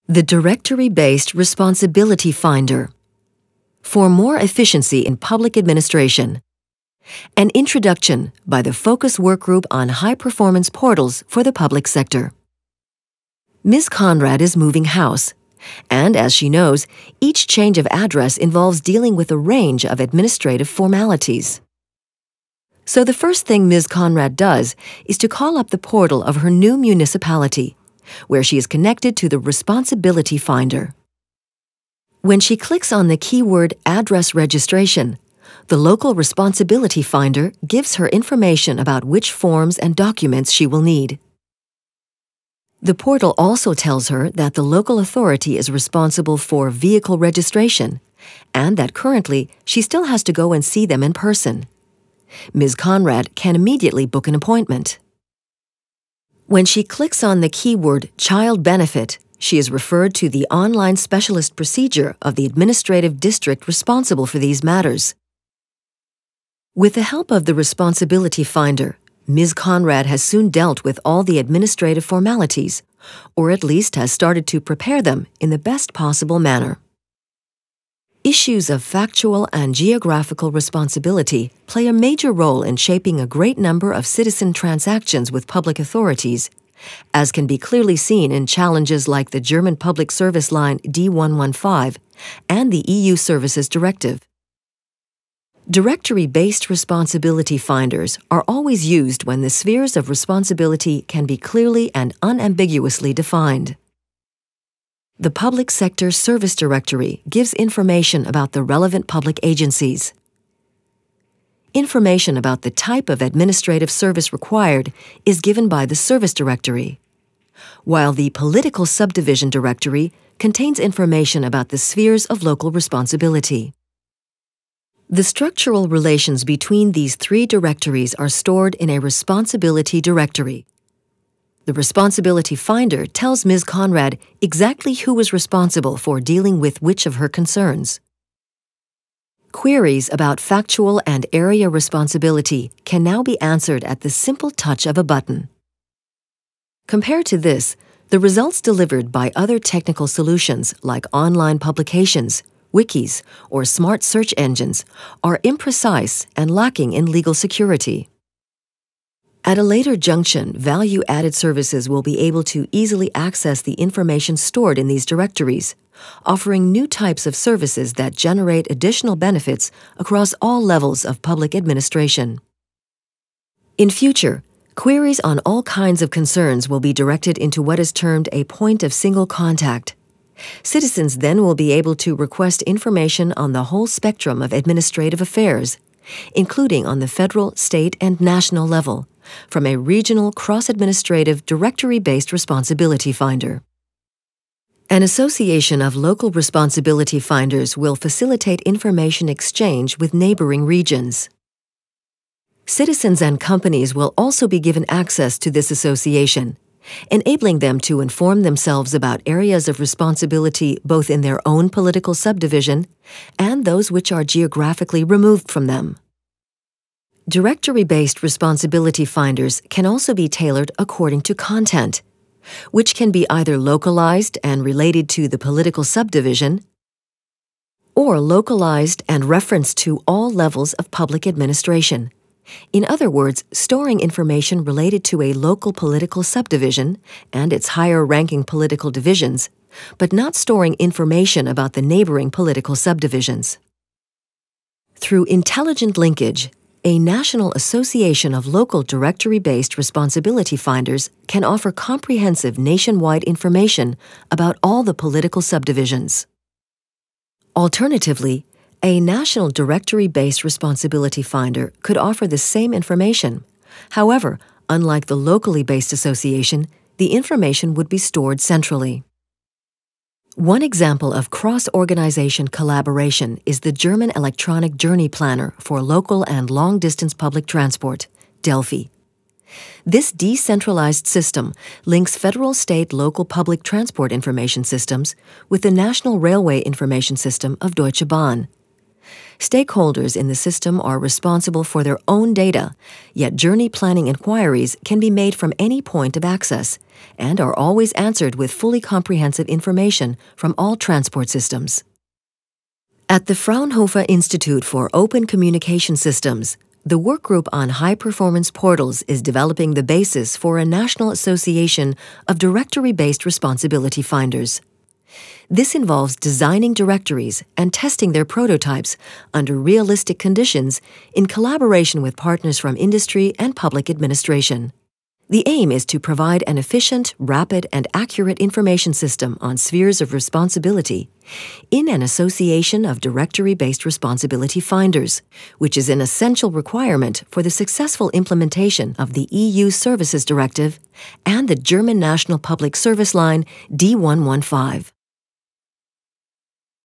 The Directory-Based Responsibility Finder. For more efficiency in public administration. An introduction by the Focus Workgroup on High-Performance Portals for the Public Sector. Ms. Conrad is moving house, and as she knows, each change of address involves dealing with a range of administrative formalities. So the first thing Ms. Conrad does is to call up the portal of her new municipality, where she is connected to the Responsibility Finder. When she clicks on the keyword Address Registration, the local Responsibility Finder gives her information about which forms and documents she will need. The portal also tells her that the local authority is responsible for vehicle registration, and that currently she still has to go and see them in person. Ms. Conrad can immediately book an appointment. When she clicks on the keyword Child Benefit, she is referred to the online specialist procedure of the administrative district responsible for these matters. With the help of the Responsibility Finder, Ms. Conrad has soon dealt with all the administrative formalities, or at least has started to prepare them in the best possible manner. Issues of factual and geographical responsibility play a major role in shaping a great number of citizen transactions with public authorities, as can be clearly seen in challenges like the German Public Service Line D115 and the EU Services Directive. Directory-based responsibility finders are always used when the spheres of responsibility can be clearly and unambiguously defined. The Public Sector Service Directory gives information about the relevant public agencies. Information about the type of administrative service required is given by the Service Directory, while the Political Subdivision Directory contains information about the spheres of local responsibility. The structural relations between these three directories are stored in a responsibility directory. The Responsibility Finder tells Ms. Conrad exactly who is responsible for dealing with which of her concerns. Queries about factual and area responsibility can now be answered at the simple touch of a button. Compared to this, the results delivered by other technical solutions like online publications, wikis, or smart search engines are imprecise and lacking in legal security. At a later junction, value-added services will be able to easily access the information stored in these directories, offering new types of services that generate additional benefits across all levels of public administration. In future, queries on all kinds of concerns will be directed into what is termed a point of single contact. Citizens then will be able to request information on the whole spectrum of administrative affairs, including on the federal, state, and national level, from a regional cross-administrative directory-based responsibility finder. An association of local responsibility finders will facilitate information exchange with neighboring regions. Citizens and companies will also be given access to this association, enabling them to inform themselves about areas of responsibility both in their own political subdivision and those which are geographically removed from them. Directory-based responsibility finders can also be tailored according to content, which can be either localized and related to the political subdivision, or localized and referenced to all levels of public administration. In other words, storing information related to a local political subdivision and its higher-ranking political divisions, but not storing information about the neighboring political subdivisions. Through intelligent linkage, a national association of local directory-based responsibility finders can offer comprehensive nationwide information about all the political subdivisions. Alternatively, a national directory-based responsibility finder could offer the same information. However, unlike the locally based association, the information would be stored centrally. One example of cross-organization collaboration is the German Electronic Journey Planner for local and long-distance public transport, DELPhi. This decentralized system links federal, state, local public transport information systems with the National Railway Information System of Deutsche Bahn. Stakeholders in the system are responsible for their own data, yet journey planning inquiries can be made from any point of access and are always answered with fully comprehensive information from all transport systems. At the Fraunhofer Institute for Open Communication Systems, the Workgroup on High-Performance Portals is developing the basis for a national association of directory-based responsibility finders. This involves designing directories and testing their prototypes under realistic conditions in collaboration with partners from industry and public administration. The aim is to provide an efficient, rapid, and accurate information system on spheres of responsibility in an association of directory-based responsibility finders, which is an essential requirement for the successful implementation of the EU Services Directive and the German National Public Service Line D115.